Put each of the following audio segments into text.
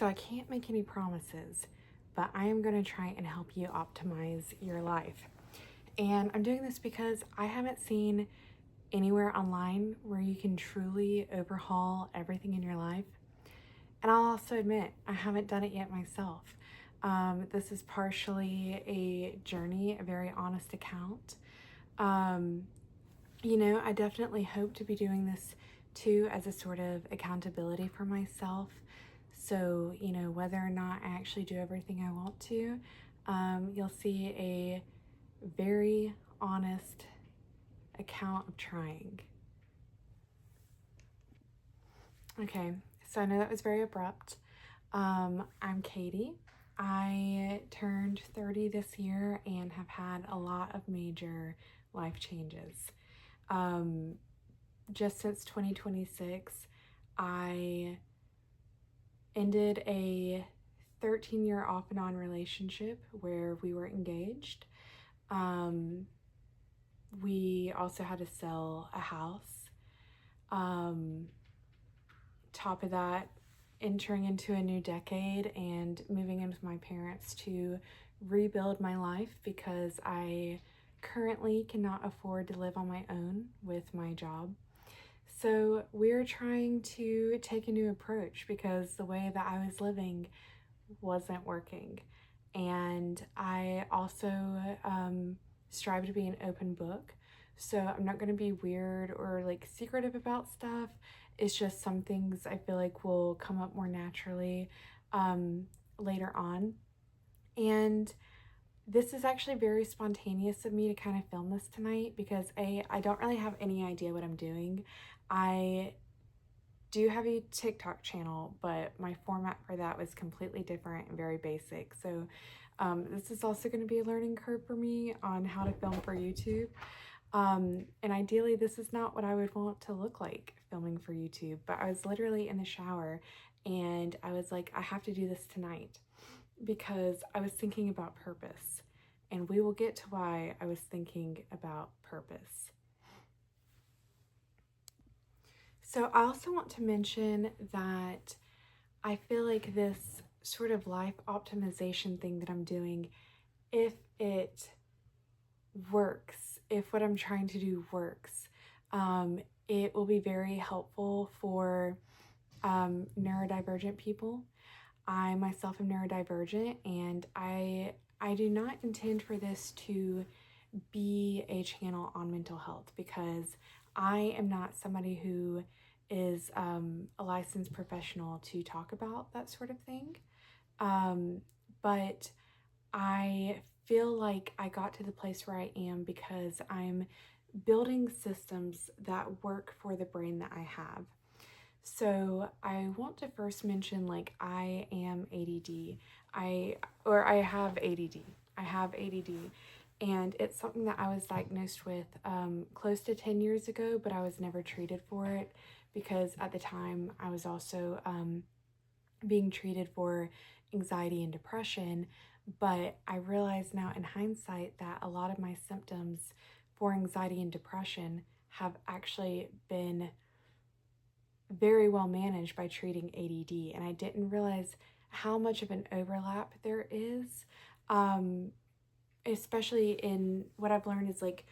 So I can't make any promises, but I am going to try and help you optimize your life. And I'm doing this because I haven't seen anywhere online where you can truly overhaul everything in your life. And I'll also admit, I haven't done it yet myself. This is partially a journey, a very honest account. Um, I definitely hope to be doing this too as a sort of accountability for myself. So, whether or not I actually do everything I want to, you'll see a very honest account of trying. Okay, so I know that was very abrupt. I'm Katie. I turned 30 this year and have had a lot of major life changes. Just since 2026, I ended a 13-year off and on relationship where we were engaged. We also had to sell a house. Top of that, entering into a new decade and moving in with my parents to rebuild my life because I currently cannot afford to live on my own with my job. So we're trying to take a new approach because the way that I was living wasn't working. And I also strive to be an open book. So I'm not going to be weird or like secretive about stuff. It's just some things I feel like will come up more naturally later on. And this is actually very spontaneous of me to kind of film this tonight because I don't really have any idea what I'm doing. I do have a TikTok channel, but my format for that was completely different and very basic. So this is also going to be a learning curve for me on how to film for YouTube. And ideally, this is not what I would want to look like filming for YouTube, but I was literally in the shower and I was like, I have to do this tonight because I was thinking about purpose. And we will get to why I was thinking about purpose. So I also want to mention that I feel like this sort of life optimization thing that I'm doing, if it works, if what I'm trying to do works, it will be very helpful for neurodivergent people. I myself am neurodivergent, and I do not intend for this to be a channel on mental health because I am not somebody who is a licensed professional to talk about that sort of thing. But I feel like I got to the place where I am because I'm building systems that work for the brain that I have. So I want to first mention like I am ADD. I have ADD. I have ADD. And it's something that I was diagnosed with close to 10 years ago, but I was never treated for it because at the time I was also being treated for anxiety and depression. But I realize now in hindsight that a lot of my symptoms for anxiety and depression have actually been very well managed by treating ADD. And I didn't realize how much of an overlap there is, especially in what I've learned is like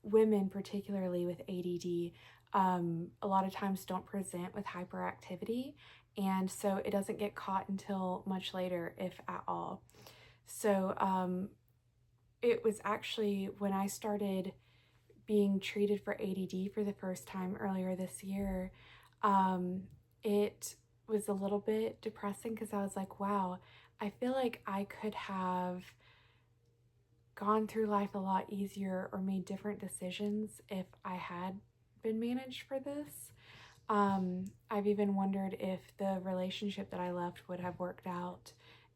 women, particularly with ADD, a lot of times don't present with hyperactivity. And so it doesn't get caught until much later, if at all. So it was actually when I started being treated for ADD for the first time earlier this year, it was a little bit depressing because I was like, wow, I feel like I could have gone through life a lot easier or made different decisions if I had been managed for this. I've even wondered if the relationship that I left would have worked out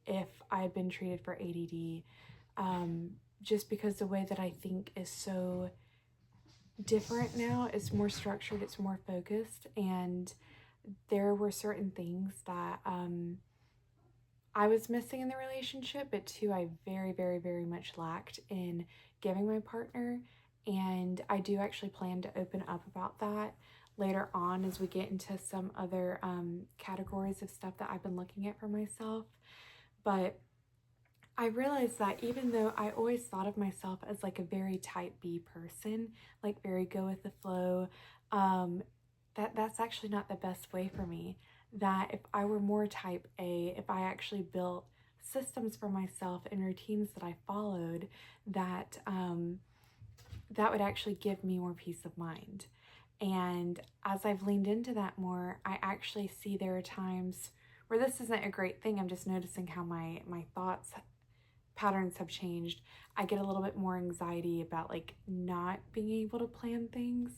if I had been treated for ADD, just because the way that I think is so different now. It's more structured, it's more focused, and there were certain things that I was missing in the relationship, but two, I very, very, very much lacked in giving my partner. And I do actually plan to open up about that later on as we get into some other categories of stuff that I've been looking at for myself. But I realized that even though I always thought of myself as like a very type B person, like very go with the flow, that's actually not the best way for me. That if I were more type A, if I actually built systems for myself and routines that I followed, that that would actually give me more peace of mind. And as I've leaned into that more, I actually see there are times where this isn't a great thing. I'm just noticing how my thoughts patterns have changed. I get a little bit more anxiety about like not being able to plan things.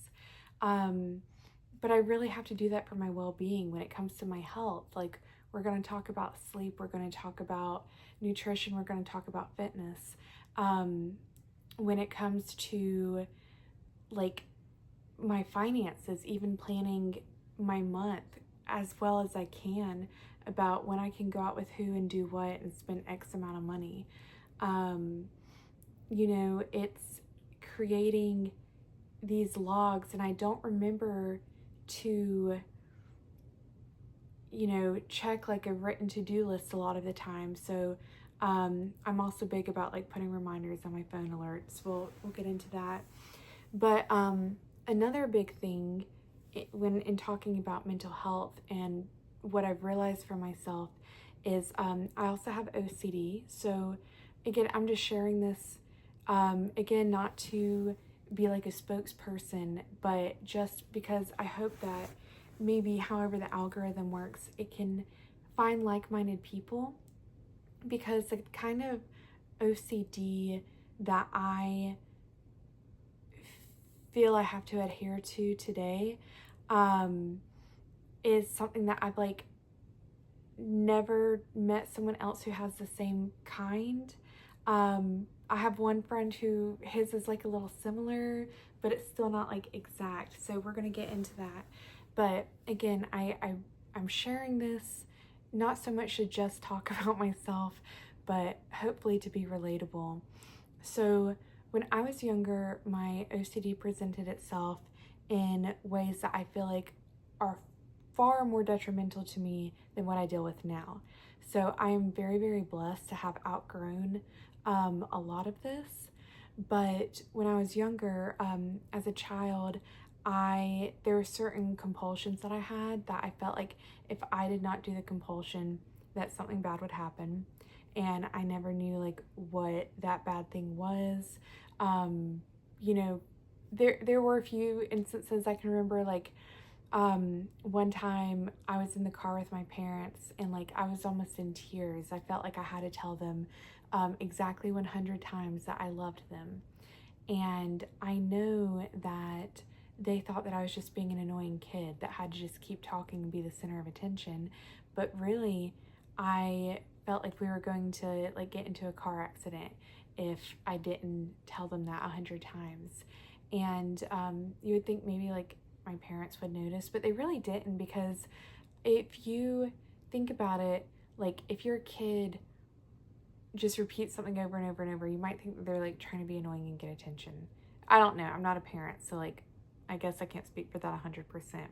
But I really have to do that for my well-being when it comes to my health. Like, we're going to talk about sleep, we're going to talk about nutrition, we're going to talk about fitness. When it comes to like my finances, even planning my month as well as I can about when I can go out with who and do what and spend X amount of money. You know, it's creating these logs, and I don't remember to, you know, check like a written to-do list a lot of the time. So I'm also big about like putting reminders on my phone alerts. We'll get into that. But another big thing when in talking about mental health and what I've realized for myself is I also have OCD. So again, I'm just sharing this again, not to be like a spokesperson, but just because I hope that maybe however the algorithm works, it can find like-minded people, because the kind of OCD that I feel I have to adhere to today is something that I've like never met someone else who has the same kind. I have one friend who his is like a little similar, but it's still not like exact. So we're gonna get into that. But again, I'm sharing this not so much to just talk about myself, but hopefully to be relatable. So when I was younger, my OCD presented itself in ways that I feel like are far more detrimental to me than what I deal with now. So I am very, very blessed to have outgrown a lot of this. But when I was younger, as a child, there were certain compulsions that I had that I felt like if I did not do the compulsion, that something bad would happen. And I never knew like what that bad thing was. You know, there were a few instances I can remember, like one time I was in the car with my parents and like I was almost in tears. I felt like I had to tell them exactly 100 times that I loved them. And I know that they thought that I was just being an annoying kid that had to just keep talking and be the center of attention. But really, I felt like we were going to like get into a car accident if I didn't tell them that 100 times. And you would think maybe like my parents would notice, but they really didn't, because if you think about it, like if your kid just repeats something over and over and over, you might think that they're like trying to be annoying and get attention. I don't know. I'm not a parent, so like I guess I can't speak for that 100%,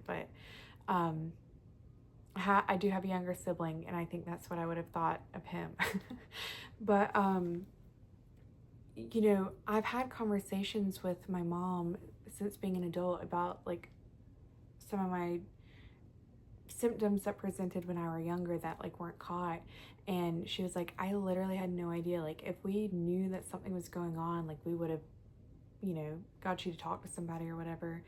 but I do have a younger sibling, and I think that's what I would have thought of him. But you know, I've had conversations with my mom since being an adult about like some of my symptoms that presented when I were younger that like weren't caught. And she was like, I literally had no idea. Like if we knew that something was going on, like we would have, you know, got you to talk to somebody or whatever.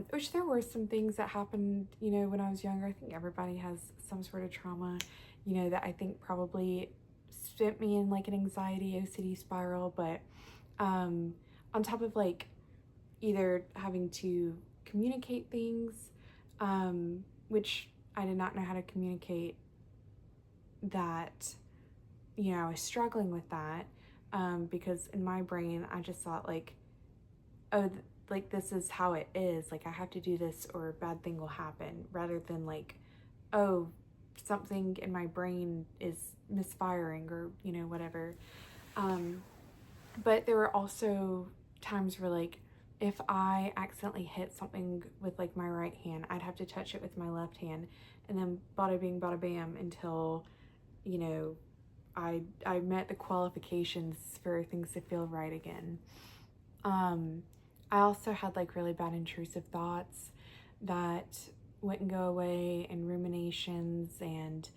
Which there were some things that happened, you know, when I was younger. I think everybody has some sort of trauma, you know, that I think probably sent me in like an anxiety OCD spiral. But on top of like either having to communicate things, which I did not know how to communicate that, you know, I was struggling with that, because in my brain, I just thought like, oh, like this is how it is. Like I have to do this or a bad thing will happen, rather than like, oh, something in my brain is misfiring or, you know, whatever. But there were also times where like if I accidentally hit something with like my right hand, I'd have to touch it with my left hand, and then bada bing, bada bam until, you know, I met the qualifications for things to feel right again. I also had like really bad intrusive thoughts that wouldn't go away, and ruminations, and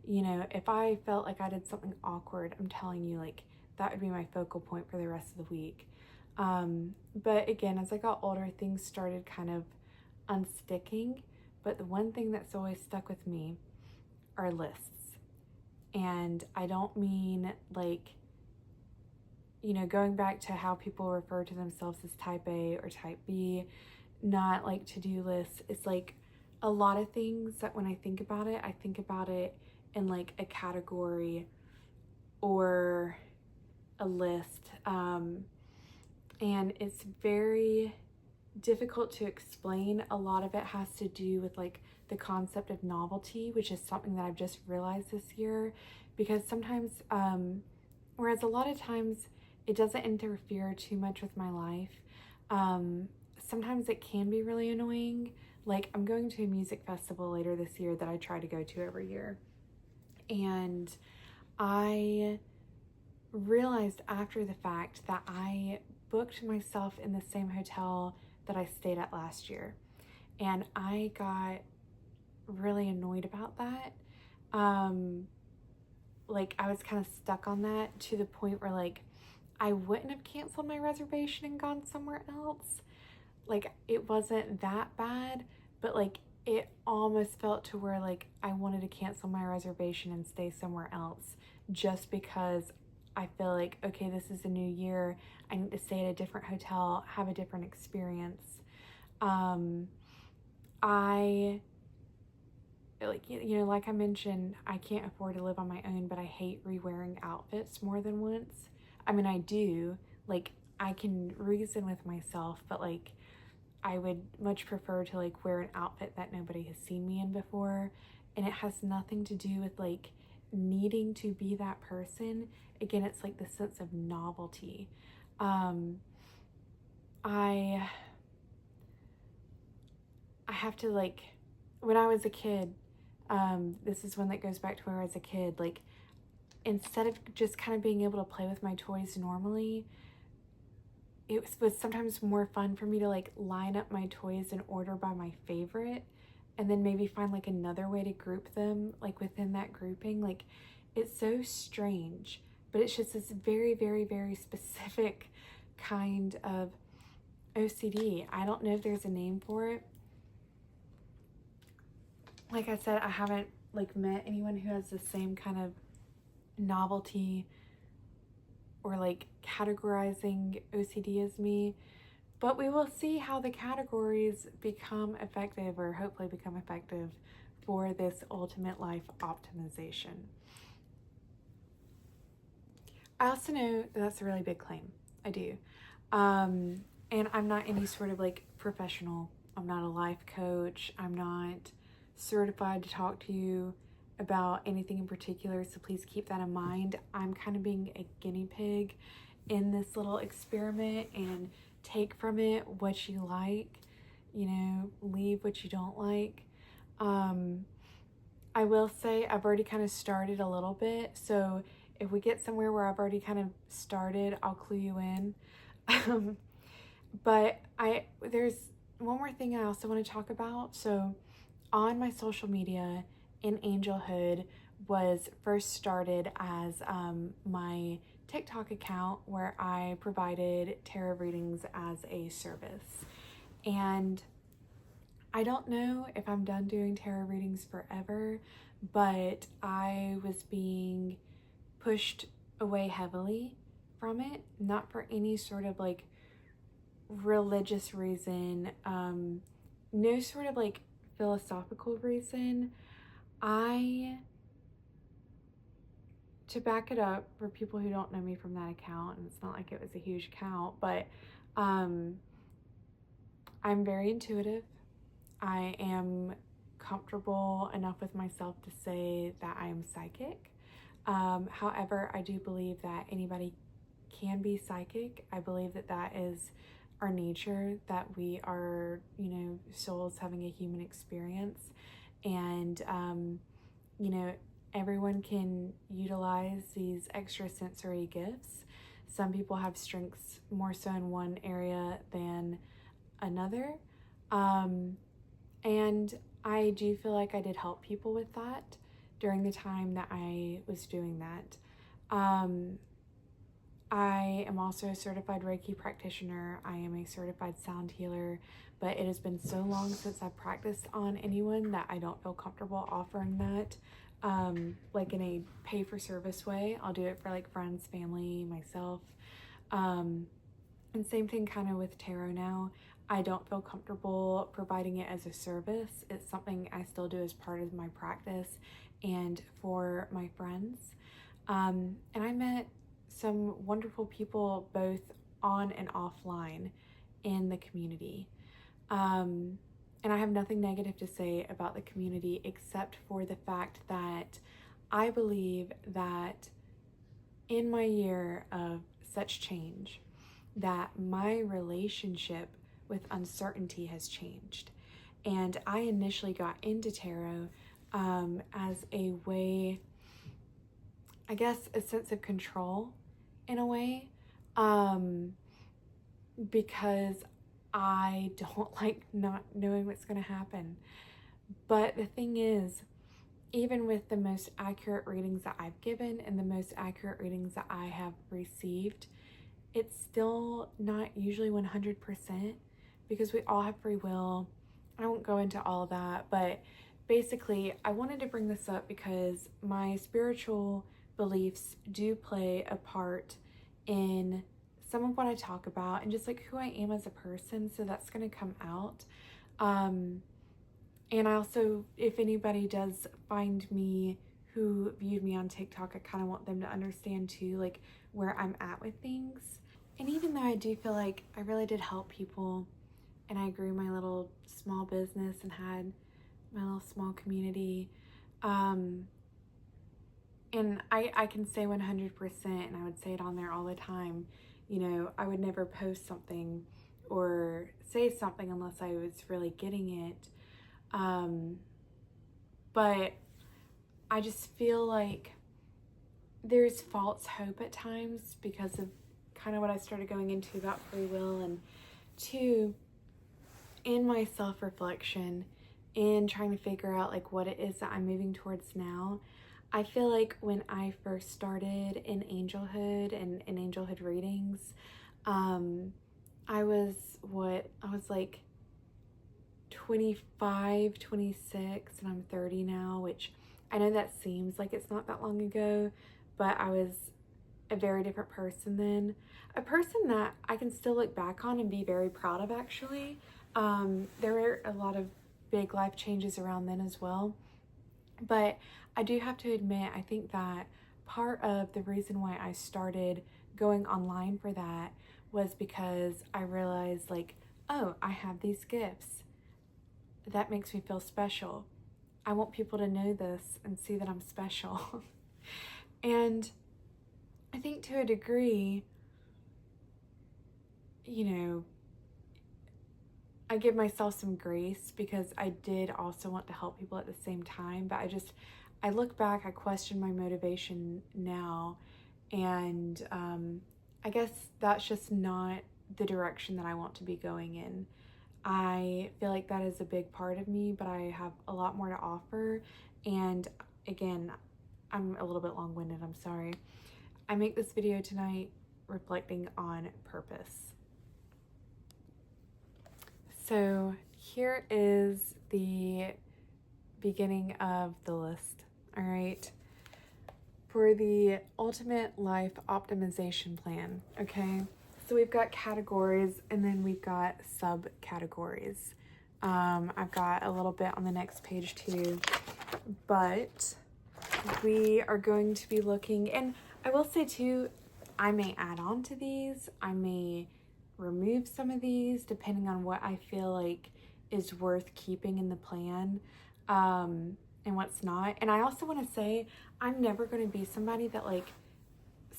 you know, if I felt like I did something awkward, I'm telling you, like, that would be my focal point for the rest of the week. But again, as I got older, things started kind of unsticking. But the one thing that's always stuck with me are lists. And I don't mean like, you know, going back to how people refer to themselves as type A or type B, not like to-do lists. It's like a lot of things that when I think about it in like a category or a list. And it's very difficult to explain. A lot of it has to do with like the concept of novelty, which is something that I've just realized this year, because sometimes, whereas a lot of times it doesn't interfere too much with my life, sometimes it can be really annoying. Like, I'm going to a music festival later this year that I try to go to every year, and I realized after the fact that I booked myself in the same hotel that I stayed at last year, and I got really annoyed about that. Like, I was kind of stuck on that to the point where like I wouldn't have canceled my reservation and gone somewhere else. Like, it wasn't that bad, but like it almost felt to where like I wanted to cancel my reservation and stay somewhere else just because I feel like, okay, this is a new year. I need to stay at a different hotel, have a different experience. I like, you know, like I mentioned, I can't afford to live on my own, but I hate re-wearing outfits more than once. I mean, I do. Like, I can reason with myself, but like I would much prefer to like wear an outfit that nobody has seen me in before. And it has nothing to do with like needing to be that person. Again, it's like the sense of novelty. Um, I I have to like, when I was a kid, this is one that goes back to where I was a kid, like, instead of just kind of being able to play with my toys normally, it was sometimes more fun for me to like line up my toys in order by my favorite, and then maybe find like another way to group them like within that grouping. Like, it's so strange, but it's just this very, very, very specific kind of OCD. I don't know if there's a name for it. Like I said, I haven't like met anyone who has the same kind of novelty or like categorizing OCD as me, but we will see how the categories become effective, or hopefully become effective, for this ultimate life optimization. I also know that's a really big claim. I do. And I'm not any sort of like professional. I'm not a life coach. I'm not certified to talk to you about anything in particular, so please keep that in mind. I'm kind of being a guinea pig in this little experiment, and take from it what you like, you know, leave what you don't like. I will say I've already kind of started a little bit, so if we get somewhere where I've already kind of started, I'll clue you in. But there's one more thing I also want to talk about. So on my social media, In Angelhood was first started as my TikTok account where I provided tarot readings as a service. And I don't know if I'm done doing tarot readings forever, but I was being pushed away heavily from it, not for any sort of like religious reason, no sort of like philosophical reason. To back it up for people who don't know me from that account, and it's not like it was a huge account, but I'm very intuitive. I am comfortable enough with myself to say that I am psychic. However, I do believe that anybody can be psychic. I believe that that is our nature, that we are, you know, souls having a human experience. And, you know, everyone can utilize these extrasensory gifts. Some people have strengths more so in one area than another. And I do feel like I did help people with that during the time that I was doing that. I am also a certified Reiki practitioner. I am a certified sound healer, but it has been so long since I've practiced on anyone that I don't feel comfortable offering that, like in a pay-for-service way. I'll do it for like friends, family, myself. And same thing kind of with tarot now. I don't feel comfortable providing it as a service. It's something I still do as part of my practice and for my friends. And I met some wonderful people both on and offline in the community. And I have nothing negative to say about the community except for the fact that I believe that in my year of such change, that my relationship with uncertainty has changed. And I initially got into tarot as a way, I guess, a sense of control in a way, because I don't like not knowing what's going to happen. But the thing is, even with the most accurate readings that I've given and the most accurate readings that I have received, it's still not usually 100% because we all have free will. I won't go into all of that, but basically I wanted to bring this up because my spiritual beliefs do play a part in some of what I talk about and just like who I am as a person, so that's going to come out. And I also, if anybody does find me who viewed me on TikTok, I kind of want them to understand too, like where I'm at with things. And even though I do feel like I really did help people and I grew my little small business and had my little small community, and I can say 100%, and I would say it on there all the time, you know, I would never post something or say something unless I was really getting it. But I just feel like there's false hope at times because of kind of what I started going into about free will, and two, in my self-reflection and trying to figure out like what it is that I'm moving towards now. I feel like when I first started in angelhood and in angelhood readings, I was like 25, 26, and I'm 30 now, which I know that seems like it's not that long ago, but I was a very different person then. A person that I can still look back on and be very proud of, actually. There were a lot of big life changes around then as well. But I do have to admit, I think that part of the reason why I started going online for that was because I realized like, oh, I have these gifts. That makes me feel special. I want people to know this and see that I'm special. And I think to a degree, you know, I give myself some grace because I did also want to help people at the same time, but I look back, I question my motivation now, and I guess that's just not the direction that I want to be going in. I feel like that is a big part of me, but I have a lot more to offer. And again, I'm a little bit long-winded, I'm sorry. I make this video tonight reflecting on purpose. So here is the beginning of the list, all right? For the ultimate life optimization plan, okay? So we've got categories and then we've got subcategories. I've got a little bit on the next page too, but we are going to be looking, and I will say too, I may add on to these, I may remove some of these depending on what I feel like is worth keeping in the plan, and what's not. And I also want to say, I'm never going to be somebody that, like,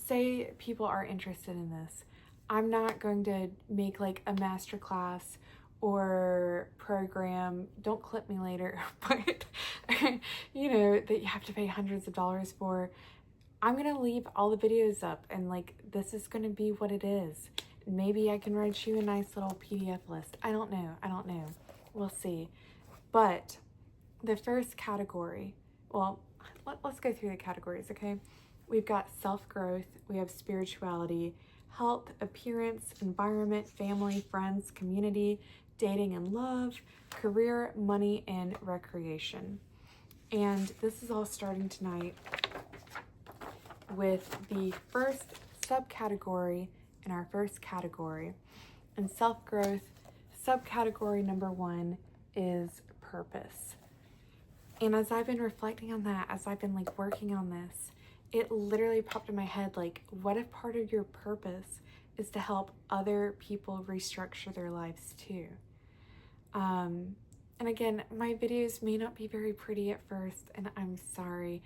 say people are interested in this, I'm not going to make like a masterclass or program, don't clip me later, but you know, that you have to pay hundreds of dollars for. I'm gonna leave all the videos up, and like, this is gonna be what it is. Maybe I can write you a nice little PDF list. I don't know. We'll see. But the first category, well, let's go through the categories, okay? We've got self-growth, we have spirituality, health, appearance, environment, family, friends, community, dating and love, career, money, and recreation. And this is all starting tonight with the first subcategory in our first category. In self-growth, subcategory number 1 is purpose. And as I've been reflecting on that, as I've been like working on this, it literally popped in my head, like, what if part of your purpose is to help other people restructure their lives too? And again, my videos may not be very pretty at first, and I'm sorry.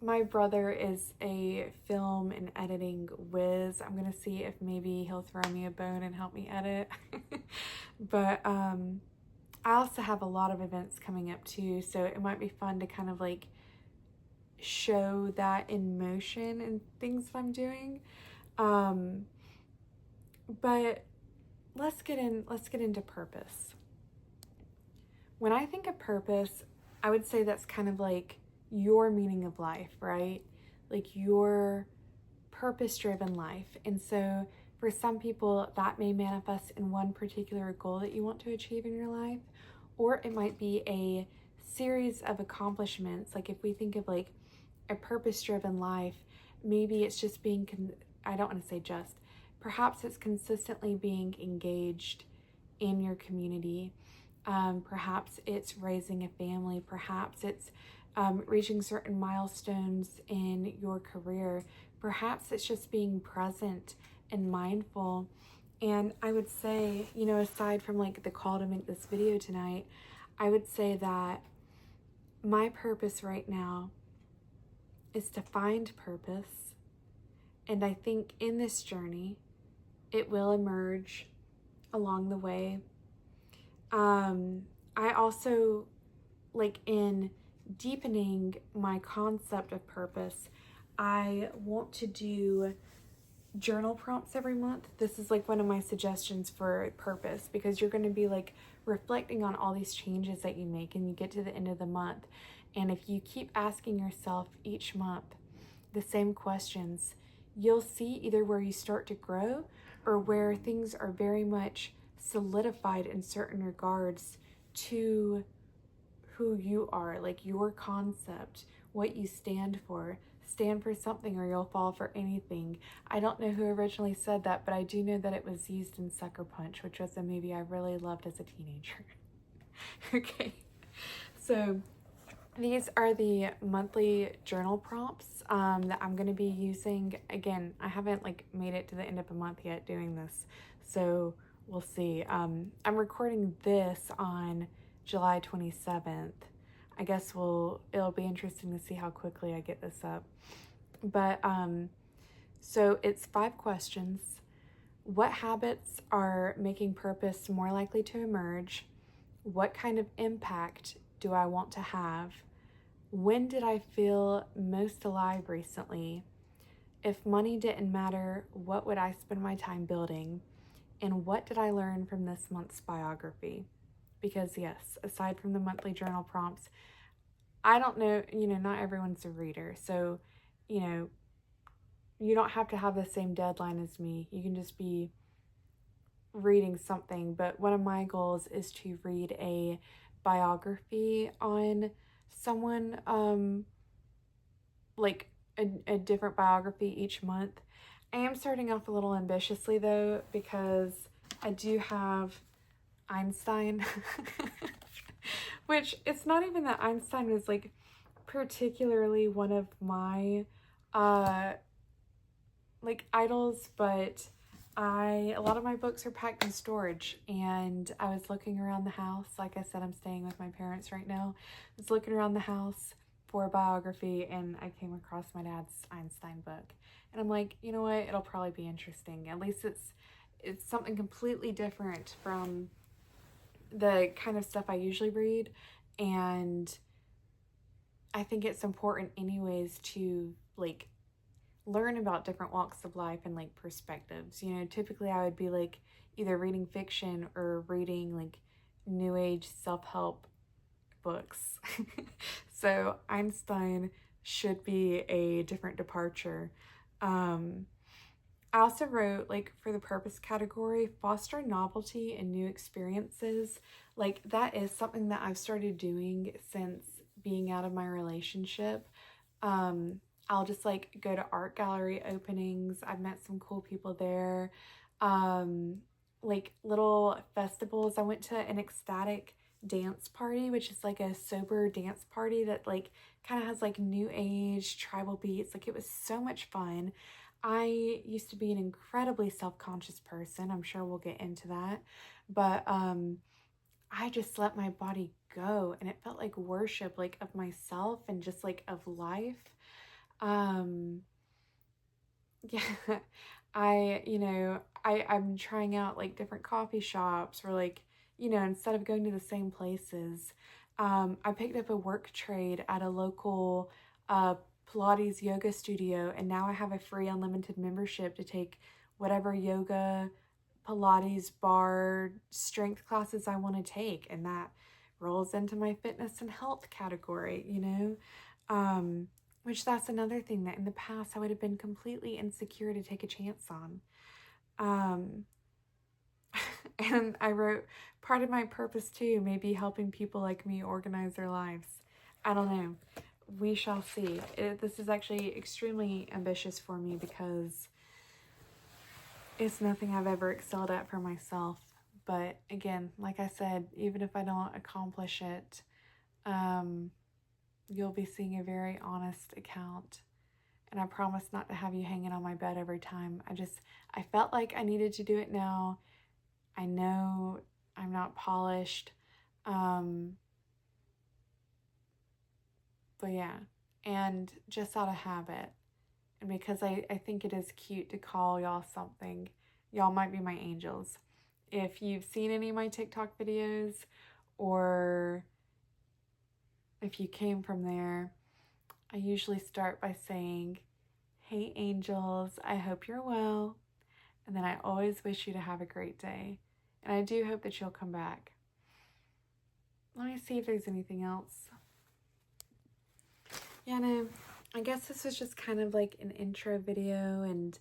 My brother is a film and editing whiz. I'm gonna see if maybe he'll throw me a bone and help me edit. But I also have a lot of events coming up too, so it might be fun to kind of like show that in motion and things that I'm doing. But let's get into purpose. When I think of purpose, I would say that's kind of like your meaning of life, right? Like your purpose-driven life. And so for some people, that may manifest in one particular goal that you want to achieve in your life, or it might be a series of accomplishments. Like if we think of like a purpose-driven life, maybe it's just being, I don't want to say just, perhaps it's consistently being engaged in your community. Perhaps it's raising a family. Perhaps it's reaching certain milestones in your career. Perhaps it's just being present and mindful. And I would say, you know, aside from like the call to make this video tonight, I would say that my purpose right now is to find purpose. And I think in this journey, it will emerge along the way. I also, like in deepening my concept of purpose, I want to do journal prompts every month. This is like one of my suggestions for purpose, because you're going to be like reflecting on all these changes that you make, and you get to the end of the month. And if you keep asking yourself each month the same questions, you'll see either where you start to grow or where things are very much solidified in certain regards to who you are, like your concept, what you stand for. Stand for something or you'll fall for anything. I don't know who originally said that, but I do know that it was used in Sucker Punch, which was a movie I really loved as a teenager. Okay, so these are the monthly journal prompts that I'm going to be using. Again, I haven't like made it to the end of a month yet doing this, so we'll see. I'm recording this on July 27th. I guess it'll be interesting to see how quickly I get this up. But so it's 5 questions. What habits are making purpose more likely to emerge? What kind of impact do I want to have? When did I feel most alive recently? If money didn't matter, what would I spend my time building? And what did I learn from this month's biography? Because yes, aside from the monthly journal prompts, I don't know, you know, not everyone's a reader. So, you know, you don't have to have the same deadline as me. You can just be reading something. But one of my goals is to read a biography on someone, like a different biography each month. I am starting off a little ambitiously though, because I do have Einstein, which it's not even that Einstein was like particularly one of my like idols, but a lot of my books are packed in storage, and I was looking around the house. Like I said, I'm staying with my parents right now. I was looking around the house for biography and I came across my dad's Einstein book. And I'm like, you know what? It'll probably be interesting. At least it's something completely different from the kind of stuff I usually read. And I think it's important anyways to like learn about different walks of life and like perspectives. You know, typically I would be like either reading fiction or reading like new age self-help books. So Einstein should be a different departure. I also wrote, like, for the purpose category, foster novelty and new experiences. Like, that is something that I've started doing since being out of my relationship. I'll just, like, go to art gallery openings. I've met some cool people there. Like, little festivals. I went to an ecstatic dance party, which is, like, a sober dance party that, like, kind of has, like, new age tribal beats. Like, it was so much fun. I used to be an incredibly self-conscious person. I'm sure we'll get into that. But I just let my body go and it felt like worship, like of myself and just like of life. Um yeah, I'm trying out like different coffee shops or like, instead of going to the same places, I picked up a work trade at a local Pilates yoga studio, and now I have a free unlimited membership to take whatever yoga, Pilates, bar, strength classes I want to take, and that rolls into my fitness and health category, which that's another thing that in the past I would have been completely insecure to take a chance on. Um, and I wrote, part of my purpose too may be helping people like me organize their lives. I don't know. We shall see. This is actually extremely ambitious for me because it's nothing I've ever excelled at for myself. But again, like I said, even if I don't accomplish it, you'll be seeing a very honest account. And I promise not to have you hanging on my bed every time. I felt like I needed to do it now. I know I'm not polished. But yeah, and just out of habit. And because I think it is cute to call y'all something, y'all might be my angels. If you've seen any of my TikTok videos or if you came from there, I usually start by saying, hey angels, I hope you're well. And then I always wish you to have a great day. And I do hope that you'll come back. Let me see if there's anything else. Yeah, no, I guess this was just kind of like an intro video and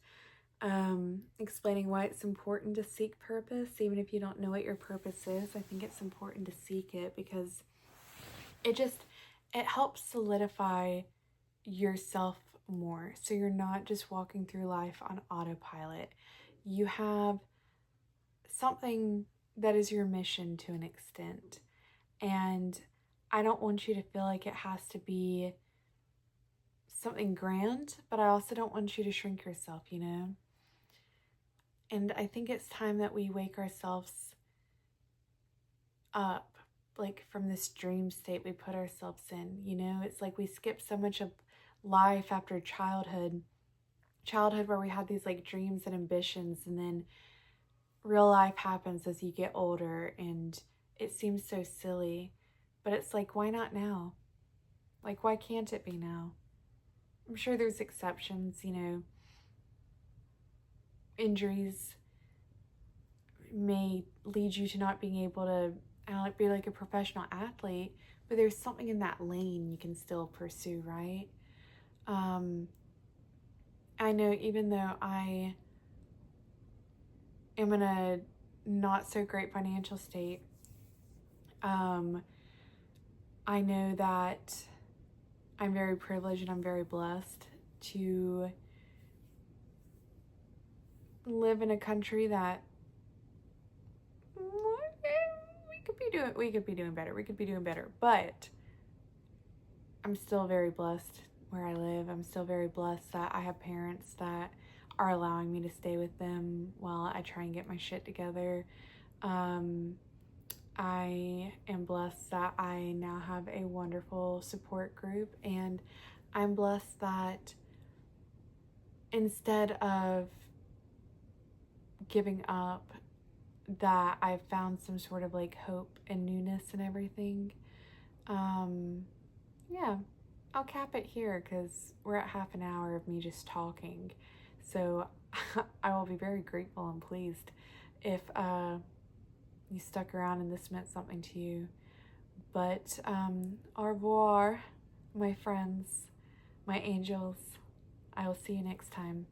explaining why it's important to seek purpose. Even if you don't know what your purpose is, I think it's important to seek it because it helps solidify yourself more. So you're not just walking through life on autopilot. You have something that is your mission to an extent. And I don't want you to feel like it has to be something grand, but I also don't want you to shrink yourself, And I think it's time that we wake ourselves up, like from this dream state we put ourselves in, It's like we skip so much of life after childhood where we had these like dreams and ambitions, and then real life happens as you get older and it seems so silly, but it's like, why not now? Like, why can't it be now? I'm sure there's exceptions, injuries may lead you to not being able to be like a professional athlete, but there's something in that lane you can still pursue, right? I know even though I am in a not so great financial state, I know that I'm very privileged and I'm very blessed to live in a country that we could be doing better, but I'm still very blessed where I live. I'm still very blessed that I have parents that are allowing me to stay with them while I try and get my shit together. I am blessed that I now have a wonderful support group, and I'm blessed that instead of giving up, that I've found some sort of like hope and newness and everything. Yeah, I'll cap it here because we're at half an hour of me just talking. So I will be very grateful and pleased if you stuck around and this meant something to you. But au revoir, my friends, my angels. I will see you next time.